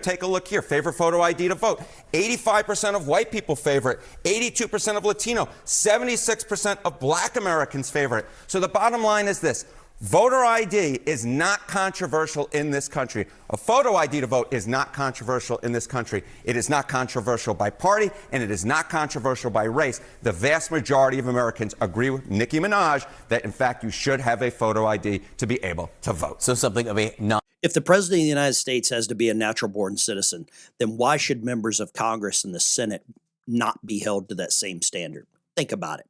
Take a look here. Favorite photo ID to vote. 85% of white people favor it. 82% of Latino. 76% of black Americans favor it. So the bottom line is this. Voter ID is not controversial in this country. A photo ID to vote is not controversial in this country. It is not controversial by party, and it is not controversial by race. The vast majority of Americans agree with Nicki Minaj that, in fact, you should have a photo ID to be able to vote. So something of a non. If the president of the United States has to be a natural-born citizen, then why should members of Congress and the Senate not be held to that same standard? Think about it.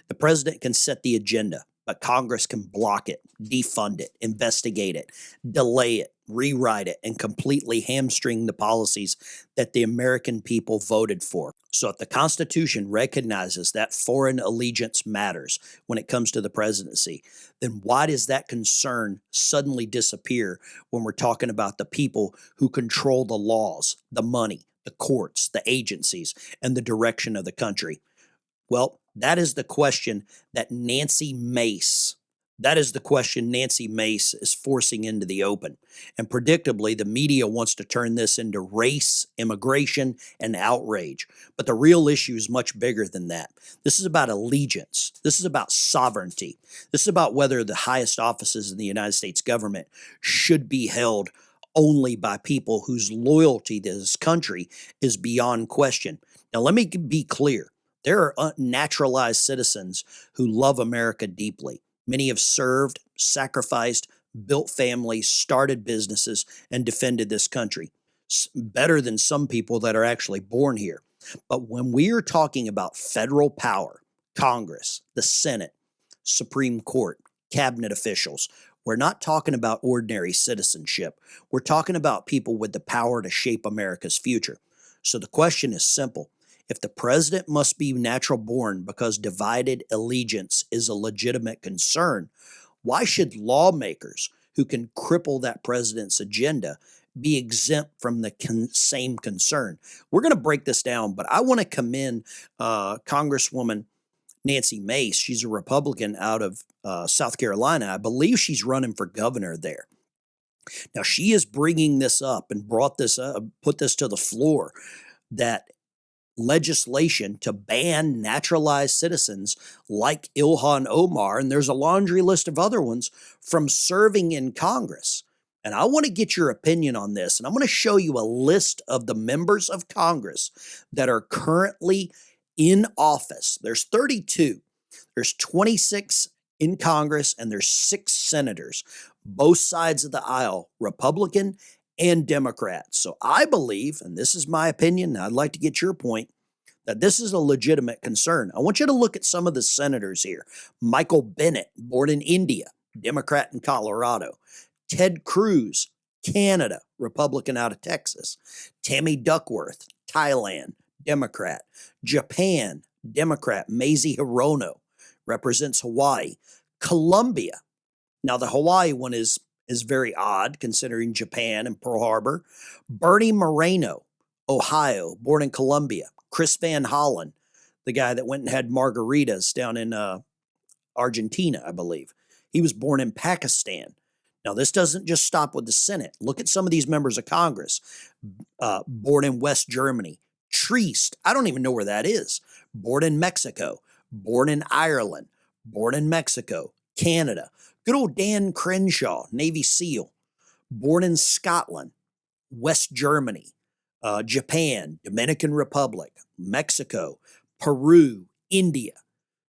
The president can set the agenda, but Congress can block it, defund it, investigate it, delay it, rewrite it, and completely hamstring the policies that the American people voted for. So if the Constitution recognizes that foreign allegiance matters when it comes to the presidency, then why does that concern suddenly disappear when we're talking about the people who control the laws, the money, the courts, the agencies, and the direction of the country? Well, that is the question that Nancy Mace is forcing into the open. And predictably, the media wants to turn this into race, immigration, and outrage. But the real issue is much bigger than that. This is about allegiance. This is about sovereignty. This is about whether the highest offices in the United States government should be held only by people whose loyalty to this country is beyond question. Now, let me be clear. There are naturalized citizens who love America deeply. Many have served, sacrificed, built families, started businesses, and defended this country. Better than some people that are actually born here. But when we are talking about federal power, Congress, the Senate, Supreme Court, cabinet officials, we're not talking about ordinary citizenship. We're talking about people with the power to shape America's future. So the question is simple. If the president must be natural born because divided allegiance is a legitimate concern, why should lawmakers who can cripple that president's agenda be exempt from the same concern? We're going to break this down, but I want to commend Congresswoman Nancy Mace. She's a Republican out of South Carolina. I believe she's running for governor there. Now, she is bringing this up and brought this up, put this to the floor, that legislation to ban naturalized citizens like Ilhan Omar, and there's a laundry list of other ones, from serving in Congress. And I want to get your opinion on this, and I'm going to show you a list of the members of Congress that are currently in office. There's 32. There's 26 in Congress, and there's 6 senators, both sides of the aisle, Republican and Democrats. So I believe, and this is my opinion, and I'd like to get your point, that this is a legitimate concern. I want you to look at some of the senators here. Michael Bennet, born in India, Democrat in Colorado. Ted Cruz, Canada, Republican out of Texas. Tammy Duckworth, Thailand, Democrat. Japan, Democrat. Mazie Hirono represents Hawaii. Colombia. Now, the Hawaii one is very odd considering Japan and Pearl Harbor. Bernie Moreno, Ohio, born in Colombia. Chris Van Hollen, the guy that went and had margaritas down in Argentina, I believe. He was born in Pakistan. Now, this doesn't just stop with the Senate. Look at some of these members of Congress. Born in West Germany. Trieste, I don't even know where that is. Born in Mexico. Born in Ireland. Born in Mexico. Canada. Good old Dan Crenshaw, Navy SEAL, born in Scotland, West Germany, Japan, Dominican Republic, Mexico, Peru, India.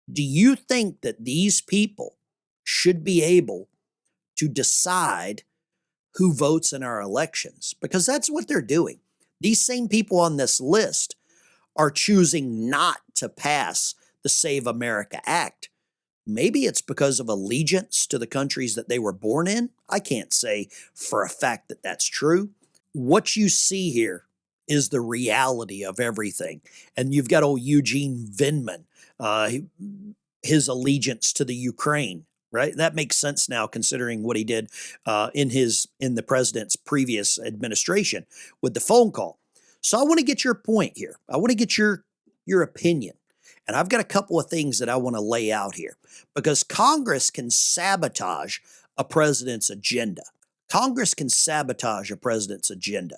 Do you think that these people should be able to decide who votes in our elections? Because that's what they're doing. These same people on this list are choosing not to pass the Save America Act. Maybe it's because of allegiance to the countries that they were born in. I can't say for a fact that that's true. What you see here is the reality of everything. And you've got old Eugene Vindman, his allegiance to the Ukraine, right? That makes sense now considering what he did in the president's previous administration with the phone call. So I want to get your point here. I want to get your opinion. And I've got a couple of things that I want to lay out here because Congress can sabotage a president's agenda. Congress can sabotage a president's agenda.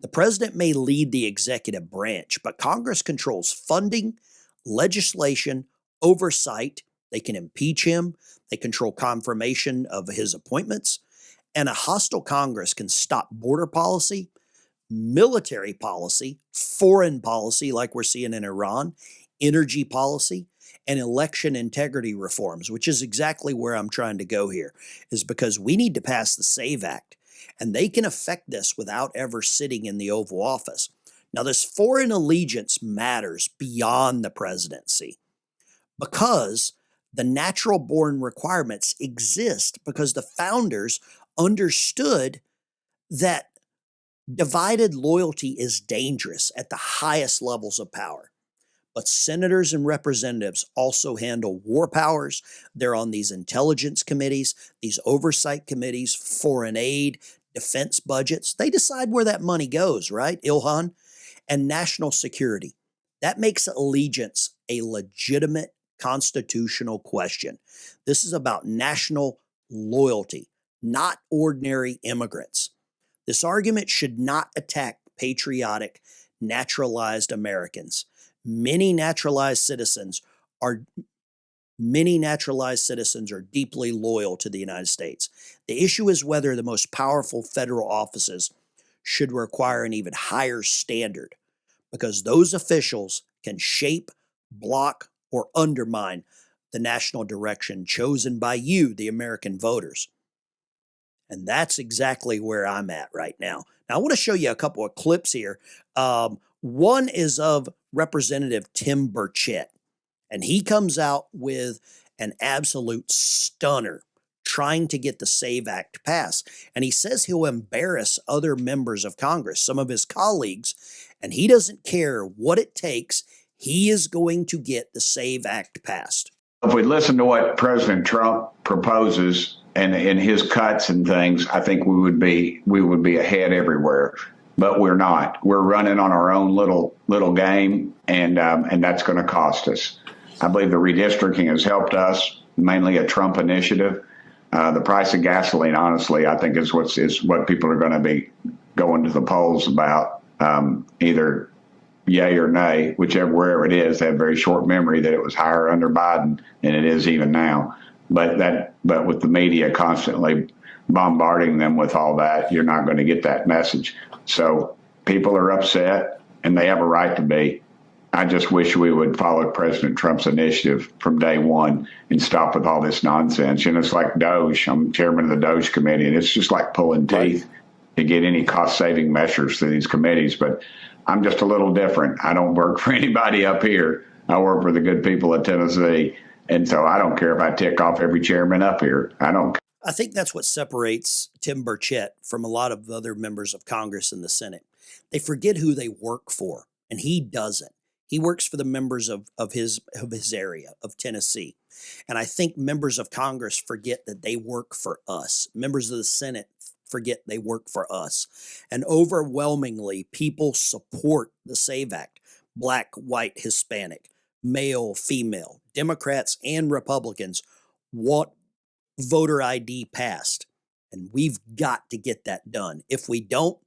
The president may lead the executive branch, but Congress controls funding, legislation, oversight. They can impeach him. They control confirmation of his appointments. And a hostile Congress can stop border policy, military policy, foreign policy, like we're seeing in Iran, energy policy, and election integrity reforms, which is exactly where I'm trying to go here, is because we need to pass the SAVE Act, and they can affect this without ever sitting in the Oval Office. Now, this foreign allegiance matters beyond the presidency because the natural born requirements exist because the founders understood that divided loyalty is dangerous at the highest levels of power. But senators and representatives also handle war powers. They're on these intelligence committees, these oversight committees, foreign aid, defense budgets. They decide where that money goes, right, Ilhan? And national security. That makes allegiance a legitimate constitutional question. This is about national loyalty, not ordinary immigrants. This argument should not attack patriotic, naturalized Americans. Many naturalized citizens are deeply loyal to the United States. The issue is whether the most powerful federal offices should require an even higher standard, because those officials can shape, block, or undermine the national direction chosen by you, the American voters. And that's exactly where I'm at right now. Now, I want to show you a couple of clips here. One is of Representative Tim Burchett, and he comes out with an absolute stunner trying to get the SAVE Act passed. And he says he'll embarrass other members of Congress, some of his colleagues, and he doesn't care what it takes. He is going to get the SAVE Act passed. If we listen to what President Trump proposes and in his cuts and things, I think we would be ahead everywhere. But we're not. We're running on our own little game, and that's going to cost us. I believe the redistricting has helped us, mainly a Trump initiative. The price of gasoline, honestly, I think is what people are going to be going to the polls about, either yay or nay, wherever it is. They have very short memory that it was higher under Biden than it is even now. But with the media constantly bombarding them with all that, you're not going to get that message. So people are upset, and they have a right to be. I just wish we would follow President Trump's initiative from day one and stop with all this nonsense. And it's like Doge. I'm chairman of the Doge committee, and it's just like pulling teeth to get any cost-saving measures through these committees. But I'm just a little different. I don't work for anybody up here. I work for the good people of Tennessee. And so I don't care if I tick off every chairman up here. I think that's what separates Tim Burchett from a lot of other members of Congress and the Senate. They forget who they work for, and he doesn't. He works for the members of his area, of Tennessee. And I think members of Congress forget that they work for us. Members of the Senate forget they work for us. And overwhelmingly, people support the SAVE Act. Black, white, Hispanic, male, female, Democrats and Republicans want voter ID passed. And we've got to get that done. If we don't,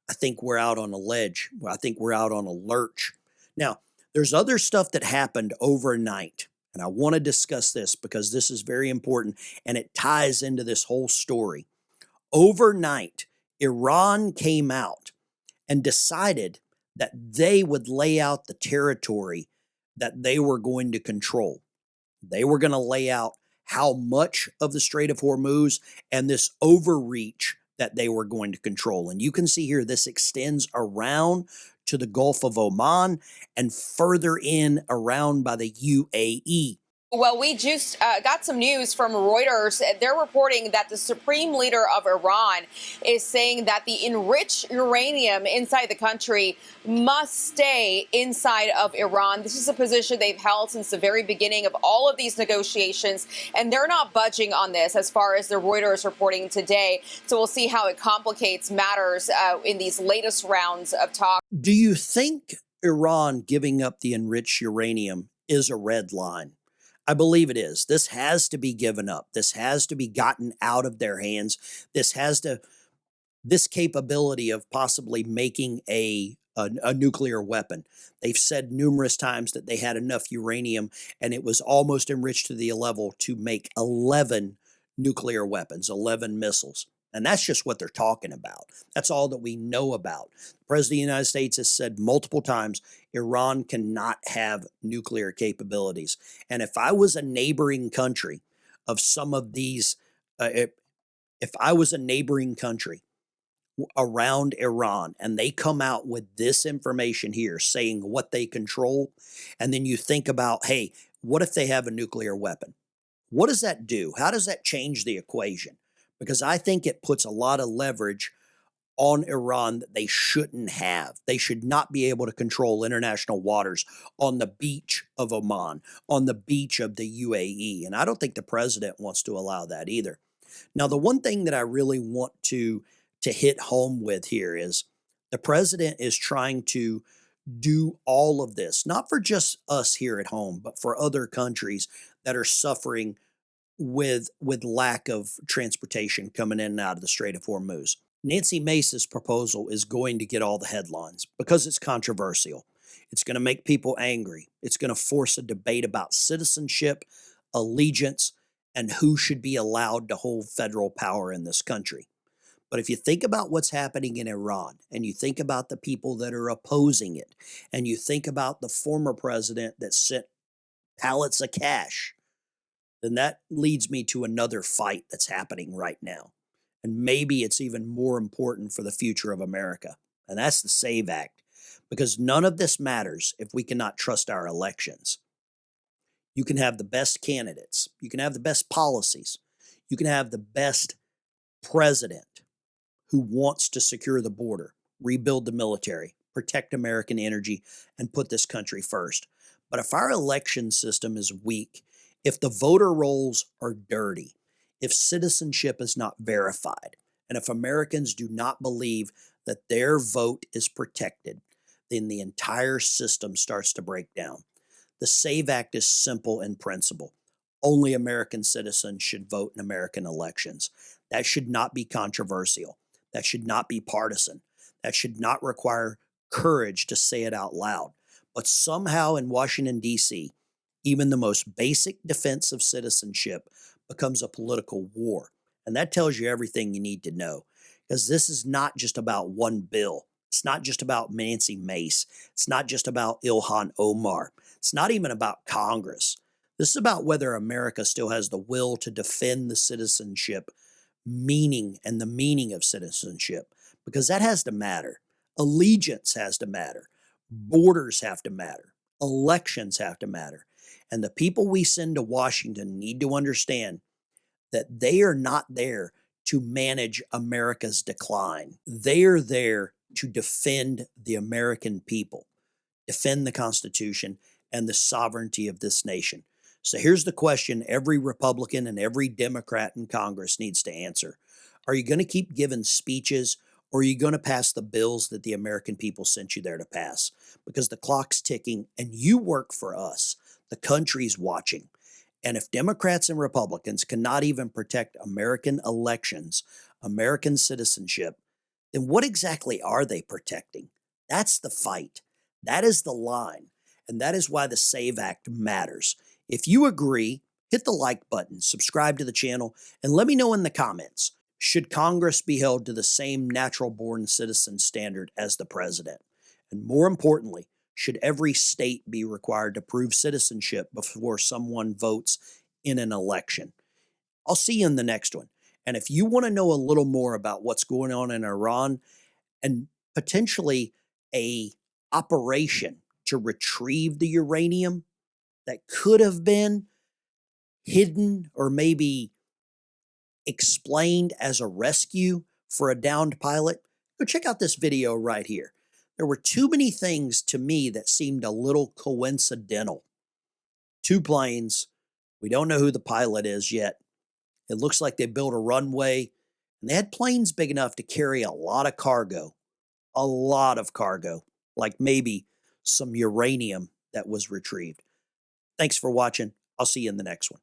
I think we're out on a ledge. I think we're out on a lurch. Now, there's other stuff that happened overnight, and I want to discuss this because this is very important, and it ties into this whole story. Overnight, Iran came out and decided that they would lay out the territory that they were going to control. They were going to lay out how much of the Strait of Hormuz and this overreach that they were going to control. And you can see here, this extends around to the Gulf of Oman and further in around by the UAE. Well, we just got some news from Reuters. They're reporting that the supreme leader of Iran is saying that the enriched uranium inside the country must stay inside of Iran. This is a position they've held since the very beginning of all of these negotiations, and they're not budging on this as far as the Reuters reporting today. So we'll see how it complicates matters in these latest rounds of talk. Do you think Iran giving up the enriched uranium is a red line? I believe it is. This has to be given up. This has to be gotten out of their hands. This has to this capability of possibly making a nuclear weapon. They've said numerous times that they had enough uranium and it was almost enriched to the level to make 11 nuclear weapons, 11 missiles. And that's just what they're talking about. That's all that we know about. The President of the United States has said multiple times Iran cannot have nuclear capabilities. And if I was a neighboring country of some of these, if I was a neighboring country around Iran and they come out with this information here saying what they control, and then you think about, hey, what if they have a nuclear weapon? What does that do? How does that change the equation? Because I think it puts a lot of leverage on Iran that they shouldn't have. They should not be able to control international waters on the beach of Oman, on the beach of the UAE. And I don't think the president wants to allow that either. Now, the one thing that I really want to hit home with here is the president is trying to do all of this, not for just us here at home, but for other countries that are suffering with lack of transportation coming in and out of the Strait of Hormuz. Nancy Mace's proposal is going to get all the headlines because it's controversial. It's going to make people angry. It's going to force a debate about citizenship, allegiance, and who should be allowed to hold federal power in this country. But if you think about what's happening in Iran, and you think about the people that are opposing it, and you think about the former president that sent pallets of cash, then that leads me to another fight that's happening right now. And maybe it's even more important for the future of America. And that's the SAVE Act. Because none of this matters if we cannot trust our elections. You can have the best candidates. You can have the best policies. You can have the best president who wants to secure the border, rebuild the military, protect American energy, and put this country first. But if our election system is weak, if the voter rolls are dirty, if citizenship is not verified, and if Americans do not believe that their vote is protected, then the entire system starts to break down. The SAVE Act is simple in principle. Only American citizens should vote in American elections. That should not be controversial. That should not be partisan. That should not require courage to say it out loud. But somehow in Washington, D.C., even the most basic defense of citizenship becomes a political war. And that tells you everything you need to know. Because this is not just about one bill. It's not just about Nancy Mace. It's not just about Ilhan Omar. It's not even about Congress. This is about whether America still has the will to defend the citizenship meaning and the meaning of citizenship, because that has to matter. Allegiance has to matter. Borders have to matter. Elections have to matter. And the people we send to Washington need to understand that they are not there to manage America's decline. They are there to defend the American people, defend the Constitution and the sovereignty of this nation. So here's the question every Republican and every Democrat in Congress needs to answer. Are you going to keep giving speeches, or are you going to pass the bills that the American people sent you there to pass? Because the clock's ticking and you work for us. The country's watching. And if Democrats and Republicans cannot even protect American elections, American citizenship, then what exactly are they protecting? That's the fight. That is the line. And that is why the SAVE Act matters. If you agree, hit the like button, subscribe to the channel, and let me know in the comments, should Congress be held to the same natural-born citizen standard as the president? And more importantly, should every state be required to prove citizenship before someone votes in an election? I'll see you in the next one. And if you want to know a little more about what's going on in Iran and potentially a operation to retrieve the uranium that could have been hidden or maybe explained as a rescue for a downed pilot, go check out this video right here. There were too many things to me that seemed a little coincidental. 2 planes. We don't know who the pilot is yet. It looks like they built a runway, and they had planes big enough to carry a lot of cargo. A lot of cargo, like maybe some uranium that was retrieved. Thanks for watching. I'll see you in the next one.